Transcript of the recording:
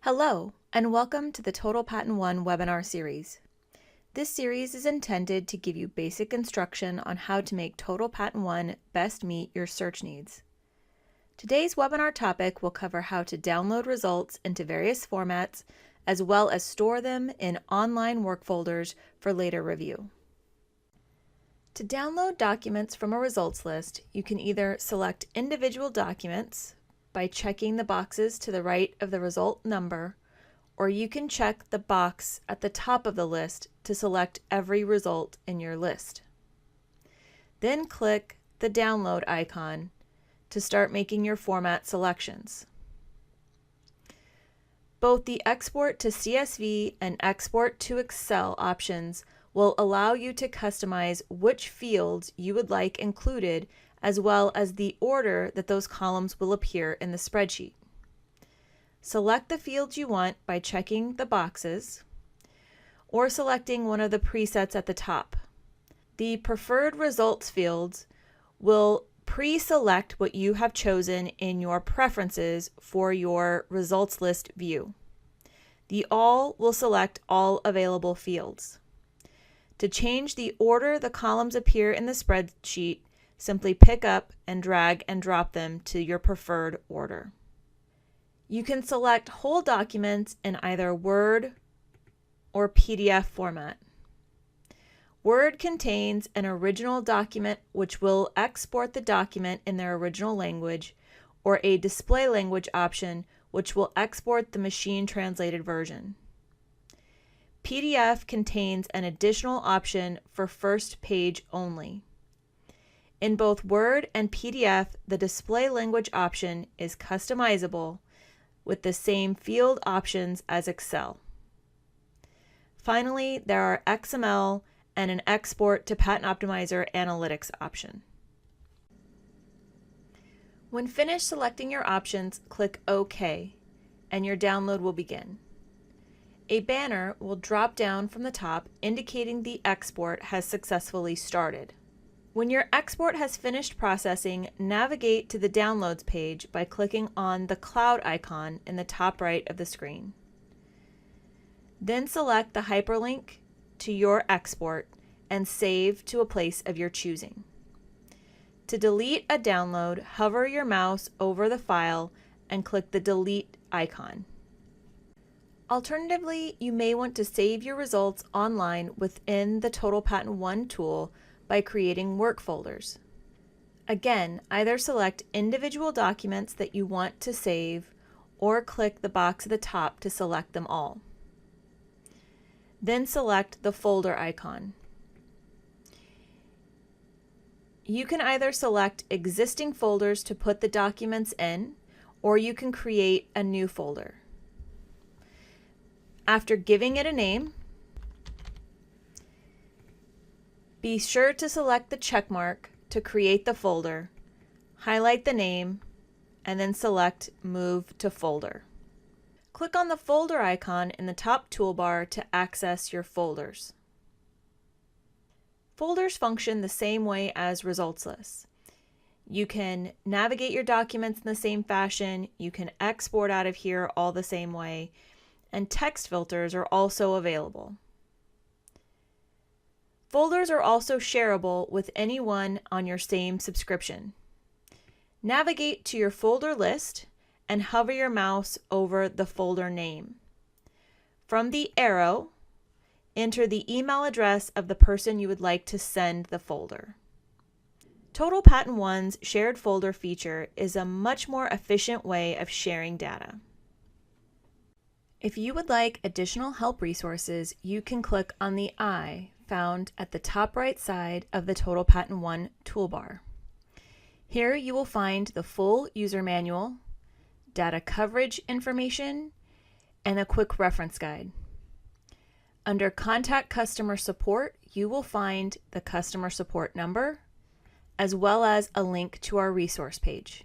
Hello, and welcome to the TotalPatent One webinar series. This series is intended to give you basic instruction on how to make TotalPatent One best meet your search needs. Today's webinar topic will cover how to download results into various formats, as well as store them in online work folders for later review. To download documents from a results list, you can either select individual documents by checking the boxes to the right of the result number, or you can check the box at the top of the list to select every result in your list. Then click the download icon to start making your format selections. Both the export to CSV and export to Excel options will allow you to customize which fields you would like included, as well as the order that those columns will appear in the spreadsheet. Select the fields you want by checking the boxes or selecting one of the presets at the top. The preferred results fields will pre-select what you have chosen in your preferences for your results list view. The all will select all available fields. To change the order the columns appear in the spreadsheet, simply pick up and drag and drop them to your preferred order. You can select whole documents in either Word or PDF format. Word contains an original document which will export the document in their original language, or a display language option which will export the machine translated version. PDF contains an additional option for first page only. In both Word and PDF, the display language option is customizable with the same field options as Excel. Finally, there are XML and an Export to Patent Optimizer Analytics option. When finished selecting your options, click OK, and your download will begin. A banner will drop down from the top indicating the export has successfully started. When your export has finished processing, navigate to the Downloads page by clicking on the cloud icon in the top right of the screen. Then select the hyperlink to your export and save to a place of your choosing. To delete a download, hover your mouse over the file and click the Delete icon. Alternatively, you may want to save your results online within the TotalPatent One tool by creating work folders. Again, either select individual documents that you want to save or click the box at the top to select them all. Then select the folder icon. You can either select existing folders to put the documents in, or you can create a new folder. After giving it a name, be sure to select the check mark to create the folder, highlight the name, and then select Move to Folder. Click on the folder icon in the top toolbar to access your folders. Folders function the same way as results lists. You can navigate your documents in the same fashion, you can export out of here all the same way, and text filters are also available. Folders are also shareable with anyone on your same subscription. Navigate to your folder list and hover your mouse over the folder name. From the arrow, enter the email address of the person you would like to send the folder. TotalPatent One's shared folder feature is a much more efficient way of sharing data. If you would like additional help resources, you can click on the I found at the top right side of the TotalPatent One toolbar. Here you will find the full user manual, data coverage information, and a quick reference guide. Under Contact Customer Support, you will find the customer support number, as well as a link to our resource page.